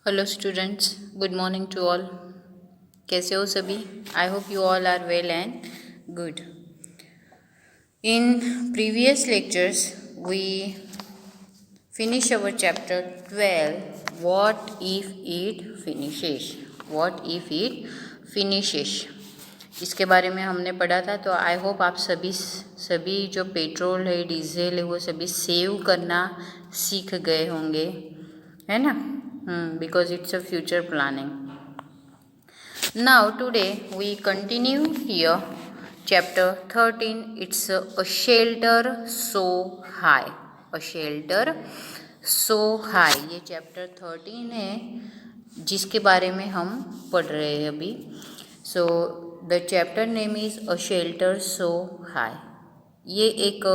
Hello students, good morning to all. कैसे हो सभी? I hope you all are well and good. In previous lectures we finish our chapter 12, what if it finishes. What if it finishes, इसके बारे में हमने पढ़ा था। तो आई होप आप सभी जो पेट्रोल है, डीजल है, वो सभी सेव करना सीख गए होंगे, है ना? because it's a future planning. Now today we continue here chapter 13. It's a shelter so high. A shelter so high, ये चैप्टर 13 है जिसके बारे में हम पढ़ रहे हैं अभी। So the chapter name is a shelter so high. ये एक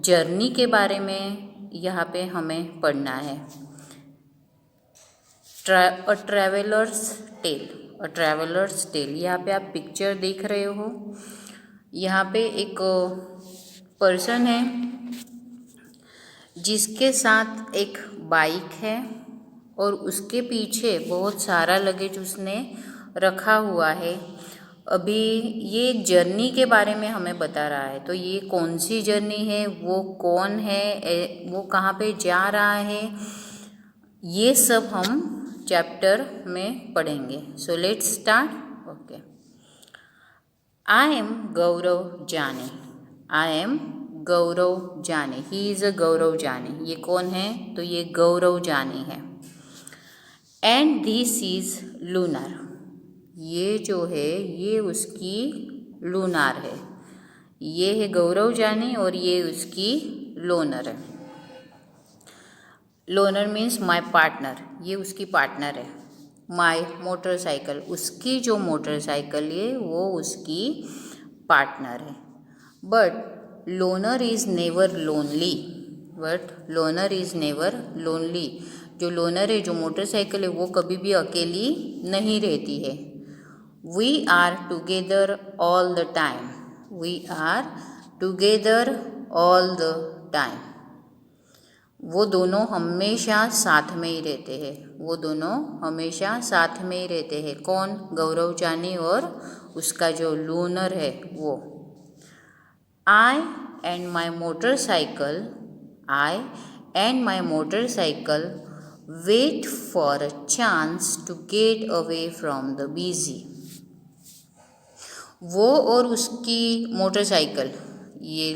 जर्नी के बारे में यहाँ पे हमें पढ़ना है। अ ट्रैवलर्स टेल, अ ट्रैवलर्स टेल। यहाँ पे आप पिक्चर देख रहे हो। यहाँ पे एक पर्सन है जिसके साथ एक बाइक है और उसके पीछे बहुत सारा लगेज उसने रखा हुआ है। अभी ये एक जर्नी के बारे में हमें बता रहा है। तो ये कौन सी जर्नी है, वो कौन है, वो कहाँ पे जा रहा है, ये सब हम चैप्टर में पढ़ेंगे। So let's start. Okay, I am Gaurav Jani. I am Gaurav जानी। ही इज़ अ गौरव जानी। ये कौन है? तो ये गौरव जानी है। And this is lunar. ये जो है ये उसकी लूनर है। ये है गौरव जानी और ये उसकी लोनर है। लोनर मीन्स माई पार्टनर, ये उसकी पार्टनर है। माई मोटरसाइकिल, उसकी जो मोटरसाइकिल है वो उसकी पार्टनर है। But loner is never lonely. But loner is never lonely. जो लोनर है, जो मोटरसाइकिल है, वो कभी भी अकेली नहीं रहती है। We are together all the time. We are together all the time. वो दोनों हमेशा साथ में ही रहते हैं। वो दोनों हमेशा साथ में ही रहते हैं। कौन? गौरव जानी और उसका जो लूनर है वो। I and my motorcycle wait for a chance to get away from the busy. वो और उसकी मोटरसाइकिल, ये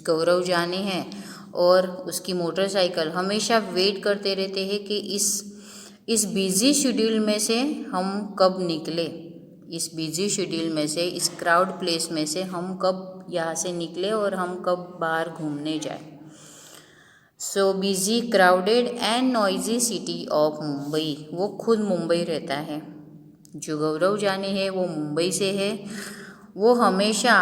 गौरव जानी है और उसकी मोटरसाइकिल हमेशा वेट करते रहते हैं कि इस बिज़ी शेड्यूल में से हम कब निकले। इस बिज़ी शेड्यूल में से, इस क्राउड प्लेस में से हम कब यहाँ से निकले और हम कब बाहर घूमने जाए। So busy, crowded and noisy city of Mumbai. वो खुद मुंबई रहता है। जो गौरव जानी है वो मुंबई से है। वो हमेशा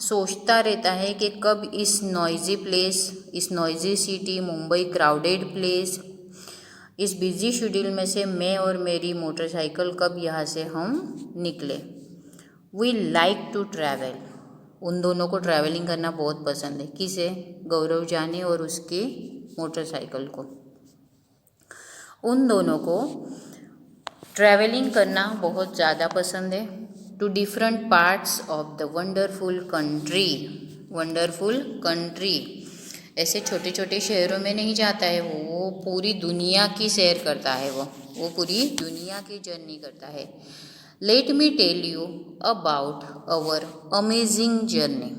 सोचता रहता है कि कब इस नॉइजी प्लेस, इस noisy city Mumbai, crowded place, इस बिज़ी शेड्यूल में से मैं और मेरी मोटरसाइकिल कब यहाँ से हम निकले। We like to travel. उन दोनों को ट्रैवलिंग करना बहुत पसंद है। किसे? गौरव जानी और उसकी मोटरसाइकिल को। उन दोनों को ट्रैवलिंग करना बहुत ज़्यादा पसंद है। To different parts of the wonderful country. Wonderful country, ऐसे छोटे छोटे शहरों में नहीं जाता है वो पूरी दुनिया की सैर करता है। वो पूरी दुनिया की जर्नी करता है। Let me tell you about our amazing journey.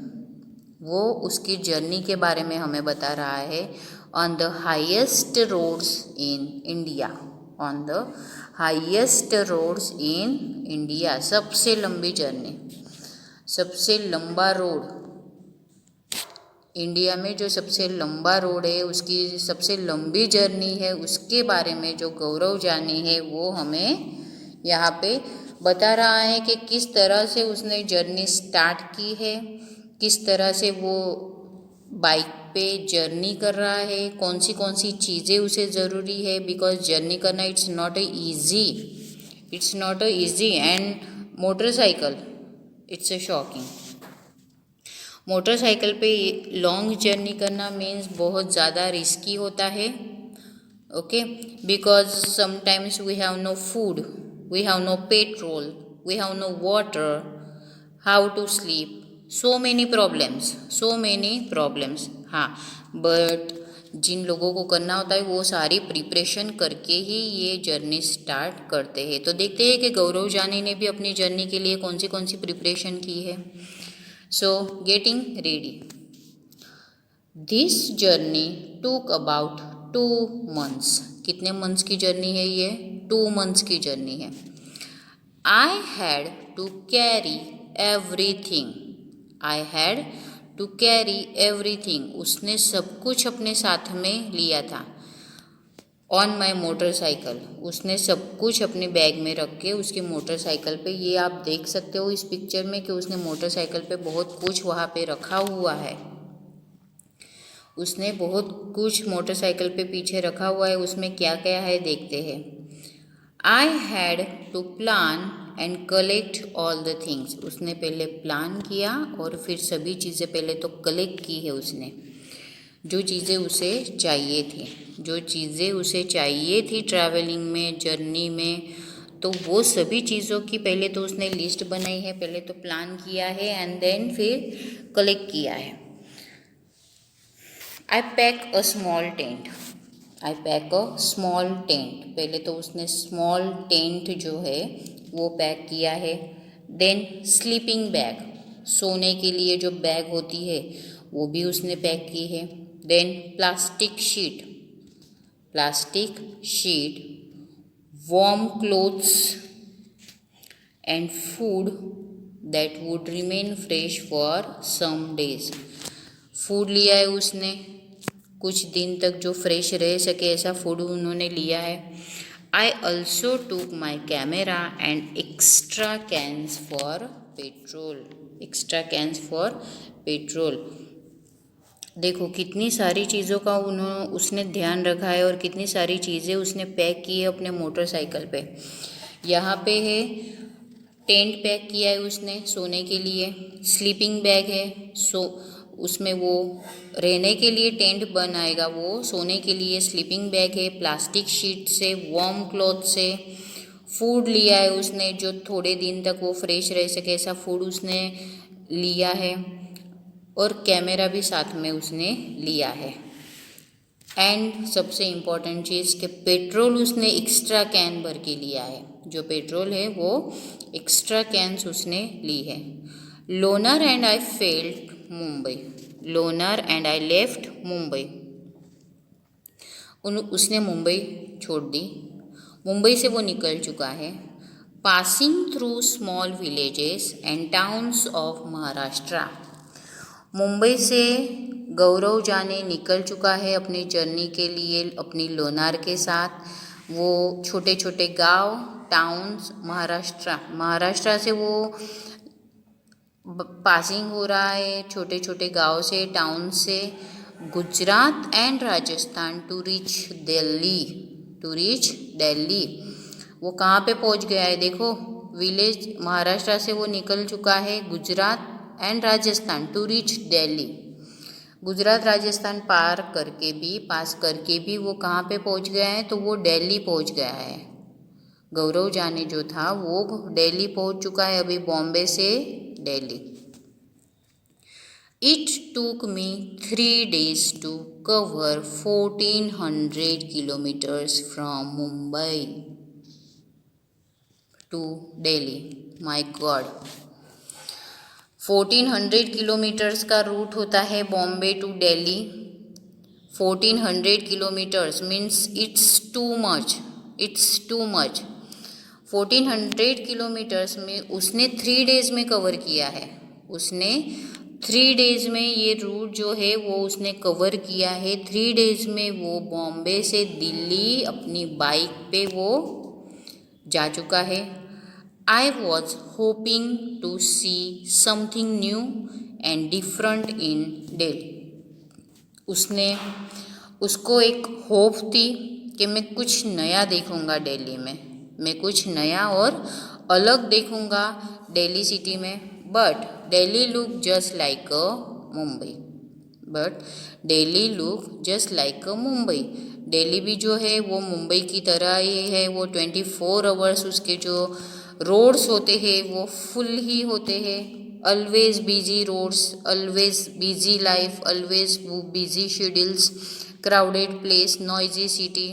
वो उसकी जर्नी के बारे में हमें बता रहा है। On the highest roads in India. On the highest roads in India, सबसे लंबी जर्नी, सबसे लंबा रोड इंडिया में, जो सबसे लंबा रोड है, उसकी सबसे लंबी जर्नी है, उसके बारे में जो गौरव जानी है वो हमें यहाँ पे बता रहा है कि किस तरह से उसने जर्नी स्टार्ट की है, किस तरह से वो बाइक पे जर्नी कर रहा है, कौन सी चीज़ें उसे ज़रूरी है। बिकॉज जर्नी करना it's not a easy and motorcycle it's a shocking. Motorcycle पे लॉन्ग जर्नी करना मीन्स बहुत ज़्यादा रिस्की होता है। okay, because sometimes we have no food, we have no petrol, we have no water, how to sleep, so many problems. हाँ, but जिन लोगों को करना होता है वो सारी प्रिपरेशन करके ही ये जर्नी स्टार्ट करते हैं। तो देखते हैं कि गौरव जानी ने भी अपनी जर्नी के लिए कौन सी प्रिपरेशन की है। So getting ready, this journey took about 2 months। कितने मंथ्स की जर्नी है ये? 2 months की जर्नी है। I had to carry everything, I had to carry everything, उसने सब कुछ अपने साथ में लिया था। ऑन माई मोटरसाइकिल, उसने सब कुछ अपने बैग में रख के उसकी मोटरसाइकिल पे, ये आप देख सकते हो इस पिक्चर में कि उसने मोटरसाइकिल पे बहुत कुछ वहाँ पे रखा हुआ है। उसने बहुत कुछ मोटरसाइकिल पे पीछे रखा हुआ है, उसमें क्या क्या है देखते हैं। I had to plan and collect all the things, उसने पहले प्लान किया और फिर सभी चीज़ें पहले तो कलेक्ट की है उसने, जो चीज़ें उसे चाहिए थी, जो चीज़ें उसे चाहिए थी ट्रैवलिंग में, जर्नी में, तो वो सभी चीज़ों की पहले तो उसने लिस्ट बनाई है, पहले तो प्लान किया है एंड देन फिर कलेक्ट किया है। I pack a small tent, I pack a small tent, पहले तो उसने स्मॉल टेंट जो है वो पैक किया है। देन स्लीपिंग बैग, सोने के लिए जो बैग होती है वो भी उसने पैक की है। Then plastic sheet, plastic sheet, warm clothes and food that would remain fresh for some days, food लिया है उसने, कुछ दिन तक जो फ्रेश रह सके ऐसा फूड उन्होंने लिया है। आई ऑल्सो टूक my camera and extra cans for petrol, extra cans for petrol. देखो कितनी सारी चीज़ों का उसने ध्यान रखा है और कितनी सारी चीज़ें उसने पैक की है अपने मोटरसाइकिल पे। यहाँ पे है टेंट पैक किया है उसने सोने के लिए, स्लीपिंग बैग है, उसमें वो रहने के लिए टेंट बनाएगा, वो सोने के लिए स्लीपिंग बैग है, प्लास्टिक शीट से, वार्म क्लॉथ से, फूड लिया है उसने जो थोड़े दिन तक वो फ्रेश रह सके ऐसा फूड उसने लिया है, और कैमरा भी साथ में उसने लिया है। एंड सबसे इम्पॉर्टेंट चीज़ कि पेट्रोल उसने एक्स्ट्रा कैन भर के लिया है, जो पेट्रोल है वो एक्स्ट्रा कैन्स उसने ली है। Loner and I felt Mumbai, loner and I left Mumbai, उसने मुंबई छोड़ दी, मुंबई से वो निकल चुका है। Passing through small villages and towns of Maharashtra, Mumbai से गौरव जाने निकल चुका है अपनी जर्नी के लिए अपनी लोनार के साथ। वो छोटे छोटे गांव, टाउन्स, महाराष्ट्र से वो पासिंग हो रहा है, छोटे छोटे गांव से, टाउन से, Gujarat and Rajasthan to reach Delhi, to reach Delhi. वो कहाँ पे पहुँच गया है देखो, विलेज महाराष्ट्र से वो निकल चुका है Gujarat and Rajasthan to reach Delhi. Gujarat Rajasthan pass करके भी वो कहाँ पे पहुँच गया है, तो वो दिल्ली पहुँच गया है। गौरव जाने जो था वो दिल्ली पहुँच चुका है अभी, बॉम्बे से Delhi. It took me 3 days to cover 1400 kilometers from Mumbai to Delhi. My god, 1400 kilometres का रूट होता है Bombay to Delhi. 1400 kilometres means it's too much, it's too much. 1400 kilometres में उसने 3 days में कवर किया है, उसने 3 days में ये रूट जो है वो उसने कवर किया है। 3 days में वो बॉम्बे से दिल्ली अपनी बाइक पे वो जा चुका है। I was hoping to see something new and different in Delhi. उसको एक होप थी कि मैं कुछ नया देखूंगा दिल्ली में, मैं कुछ नया और अलग देखूंगा दिल्ली सिटी में। But Delhi look just like a Mumbai, but Delhi look just like अ मुंबई। दिल्ली भी जो है वो मुंबई की तरह ही है। वो 24 आवर्स उसके जो रोड्स होते हैं वो फुल ही होते हैं। Always busy roads, always busy life, always busy schedules, crowded place, noisy city.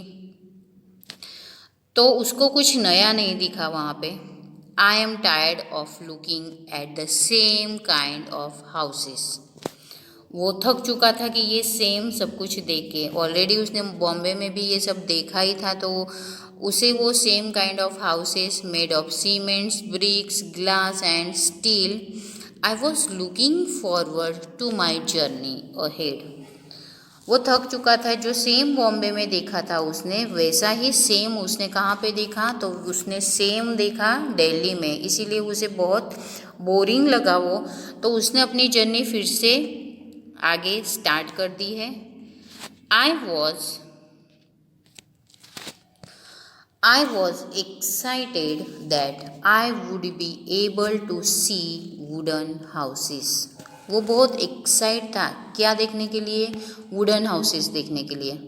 तो उसको कुछ नया नहीं दिखा वहाँ पे। I am tired of looking at the same kind of houses. वो थक चुका था कि ये सेम सब कुछ देख के। ऑलरेडी उसने बॉम्बे में भी ये सब देखा ही था, तो उसे वो same kind of houses made of cements, bricks, glass and steel. I was looking forward to my journey ahead. वो थक चुका था। जो सेम बॉम्बे में देखा था उसने, वैसा ही सेम उसने कहाँ पे देखा, तो उसने सेम देखा दिल्ली में। इसीलिए उसे बहुत बोरिंग लगा वो, तो उसने अपनी जर्नी फिर से आगे स्टार्ट कर दी है। I was excited that I would be able to see wooden houses. वो बहुत एक्साइट था क्या देखने के लिए? वुडन हाउसेस देखने के लिए।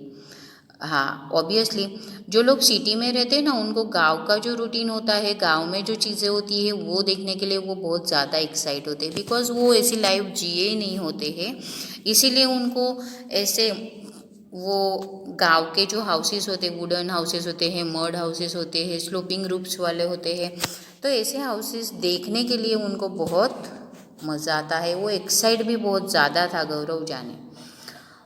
हाँ, ऑब्वियसली जो लोग सिटी में रहते हैं ना, उनको गांव का जो रूटीन होता है, गांव में जो चीज़ें होती है वो देखने के लिए वो बहुत ज़्यादा एक्साइट होते हैं। बिकॉज वो ऐसी लाइफ जिए ही नहीं होते हैं, इसीलिए उनको ऐसे वो गांव के जो हाउसेस होते हैं, वुडन हाउसेस होते हैं, मड हाउसेस होते हैं, स्लोपिंग रूफ्स वाले होते हैं, तो ऐसे हाउसेस देखने के लिए उनको बहुत मज़ा आता है। वो एक्साइट भी बहुत ज़्यादा था गौरव जाने।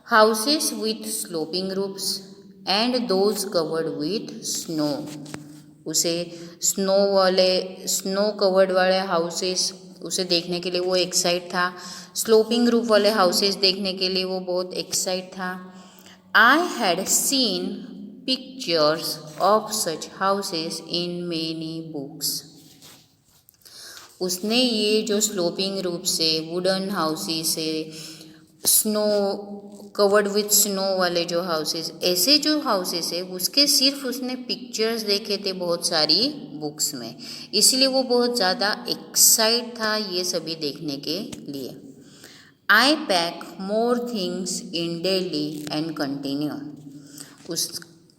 Houses with sloping roofs and those covered with snow. उसे स्नो कवर्ड वाले हाउसेस उसे देखने के लिए वो एक्साइट था। स्लोपिंग रूफ वाले हाउसेस देखने के लिए वो बहुत एक्साइट था। I had seen pictures of such houses in many books. उसने ये जो स्लोपिंग रूफ से, वुडन हाउसेस से, स्नो कवर्ड विथ स्नो वाले जो हाउसेस, ऐसे जो हाउसेस है उसके सिर्फ उसने पिक्चर्स देखे थे बहुत सारी बुक्स में, इसलिए वो बहुत ज़्यादा एक्साइट था ये सभी देखने के लिए। I pack more things in Delhi and continue.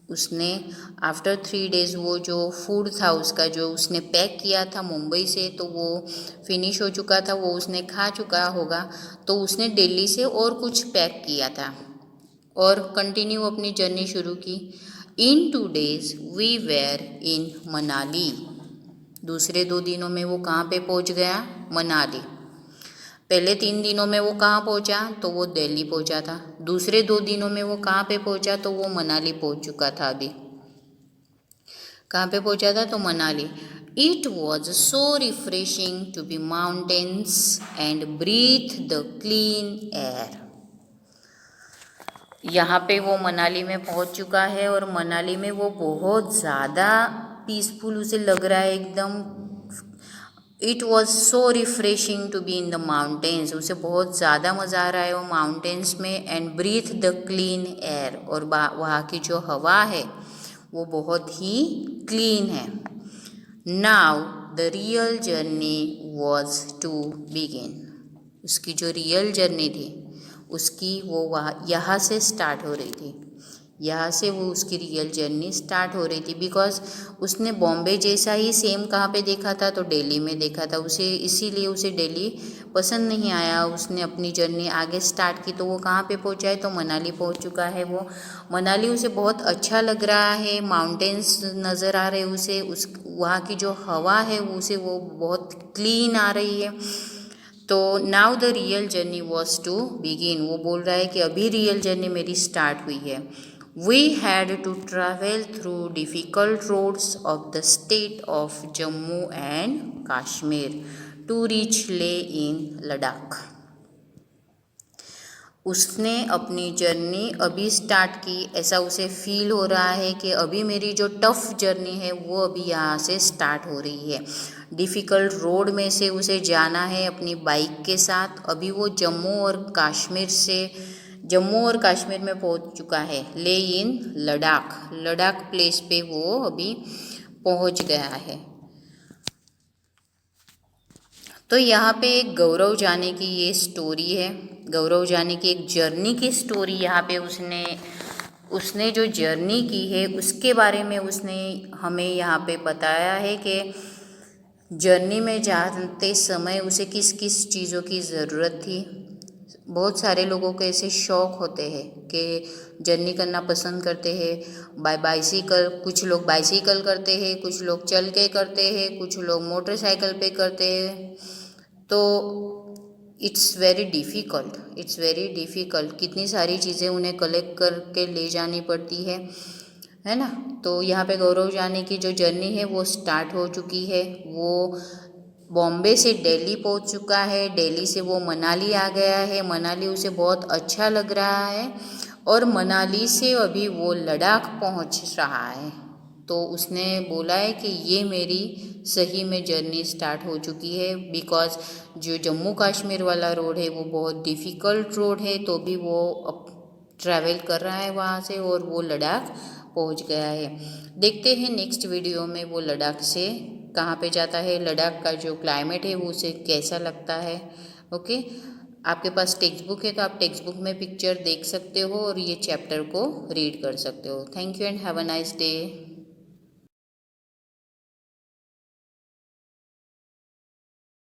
उसने आफ्टर 3 डेज़ वो जो फूड था उसका जो उसने पैक किया था मुंबई से, तो वो फिनिश हो चुका था, वो उसने खा चुका होगा, तो उसने दिल्ली से और कुछ पैक किया था और कंटिन्यू अपनी जर्नी शुरू की। इन 2 days वी वेर इन मनाली। दूसरे 2 दिनों में वो कहाँ पे पहुँच गया? मनाली। पहले 3 दिनों में वो कहाँ पहुँचा? तो वो दिल्ली पहुँचा था। दूसरे 2 दिनों में वो कहाँ पे पहुँचा? तो वो मनाली पहुँच चुका था। अभी कहाँ पे पहुँचा था? तो Manali. It was so refreshing to be mountains and breathe the clean air. यहाँ पे वो मनाली में पहुँच चुका है और मनाली में वो बहुत ज़्यादा पीसफुल उसे लग रहा है एकदम। It was so refreshing to be in the mountains. उसे बहुत ज़्यादा मज़ा आ रहा है वो माउंटेन्स में। And breathe the clean air, और वहाँ की जो हवा है वो बहुत ही क्लीन है। Now the real journey was to begin. उसकी जो रियल जर्नी थी उसकी वो वहाँ यहाँ से स्टार्ट हो रही थी। यहाँ से वो उसकी रियल जर्नी स्टार्ट हो रही थी। बिकॉज उसने बॉम्बे जैसा ही सेम कहाँ पे देखा था? तो दिल्ली में देखा था उसे, इसीलिए उसे दिल्ली पसंद नहीं आया। उसने अपनी जर्नी आगे स्टार्ट की, तो वो कहाँ पे पहुँचा है? तो मनाली पहुँच चुका है वो। मनाली उसे बहुत अच्छा लग रहा है, माउंटेन्स नज़र आ रहे उसे, उस वहाँ की जो हवा है उसे वो बहुत क्लीन आ रही है। तो now the real journey was to begin. वो बोल रहा है कि अभी रियल जर्नी मेरी स्टार्ट हुई है। We had to travel through difficult roads of the state of Jammu and Kashmir to reach Leh in Ladakh. उसने अपनी जर्नी अभी स्टार्ट की, ऐसा उसे फील हो रहा है कि अभी मेरी जो टफ़ जर्नी है वो अभी यहाँ से स्टार्ट हो रही है। डिफ़िकल्ट रोड में से उसे जाना है अपनी बाइक के साथ। अभी वो जम्मू और कश्मीर में पहुंच चुका है। ले इन लद्दाख प्लेस पे वो अभी पहुंच गया है। तो यहाँ पे एक गौरव जाने की ये स्टोरी है। गौरव जानी की एक जर्नी की स्टोरी यहाँ पे उसने जो जर्नी की है उसके बारे में उसने हमें यहाँ पे बताया है कि जर्नी में जाते समय उसे किस किस चीज़ों की ज़रूरत थी। बहुत सारे लोगों को ऐसे शौक़ होते हैं कि जर्नी करना पसंद करते हैं बाइसिकल, कुछ लोग बाइसिकल करते हैं, कुछ लोग चल के करते हैं, कुछ लोग मोटरसाइकिल पे करते हैं। तो इट्स वेरी डिफ़िकल्ट, कितनी सारी चीज़ें उन्हें कलेक्ट करके ले जानी पड़ती है ना। तो यहाँ पे गौरव जानी की जो जर्नी है वो स्टार्ट हो चुकी है। वो बॉम्बे से दिल्ली पहुँच चुका है, दिल्ली से वो मनाली आ गया है, मनाली उसे बहुत अच्छा लग रहा है और मनाली से अभी वो लद्दाख पहुँच रहा है। तो उसने बोला है कि ये मेरी सही में जर्नी स्टार्ट हो चुकी है, बिकॉज़ जो जम्मू कश्मीर वाला रोड है वो बहुत डिफ़िकल्ट रोड है, तो भी वो अब ट्रैवल कर रहा है वहाँ से और वो लद्दाख पहुँच गया है। देखते हैं नेक्स्ट वीडियो में वो लद्दाख से कहाँ पे जाता है, लद्दाख का जो क्लाइमेट है वो उसे कैसा लगता है। ओके, आपके पास टेक्स्ट बुक है तो आप टेक्स्ट बुक में पिक्चर देख सकते हो और ये चैप्टर को रीड कर सकते हो। Thank you and have a nice day.